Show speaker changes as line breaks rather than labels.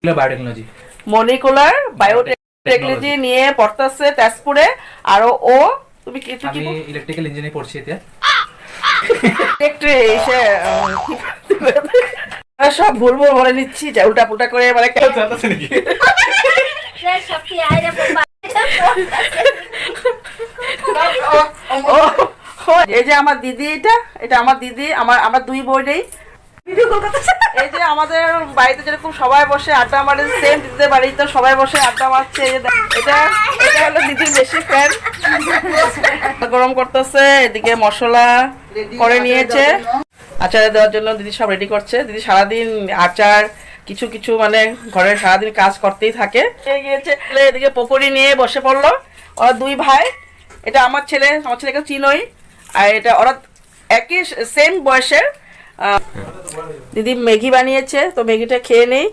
Biotechnology
molecular biotechnology নিয়ে পড়তেছে তেজপুরে। আর ও তুমি কি
আমি ইলেকট্রিক্যাল ইঞ্জিনিয়ারিং পড়ছি এতে।
সব ভুল ভুল বলে নিচ্ছি, যা উল্টা পুল্টা করে মানে এই যে আমার দিদি, এটা আমার দিদি, আমার দুই বোন। এই যে আমাদের বাড়িতে যেরকম সবাই বসে আড্ডা মারে, সেম দিদিদের বাড়িতে সবাই বসে আড্ডা মারছে। এটা এটা হলো দিদির বেশি ফ্রেন্ড। গরম করতেছে, এদিকে মশলা করে নিয়েছে আচারে দেওয়ার জন্য। দিদি সব রেডি করছে। দিদি সারাদিন আচার কিছু কিছু মানে ঘরের সারাদিন কাজ করতেই থাকে। গিয়েছে এদিকে পকোড়ি নিয়ে বসে পড়লো। ওরা দুই ভাই, এটা আমার ছেলেকে চিনোই, আর এটা ওরা একই সেম বয়সের। দিদি ম্যাগি বানিয়েছে, তো ম্যাগিটা খেয়ে নেই।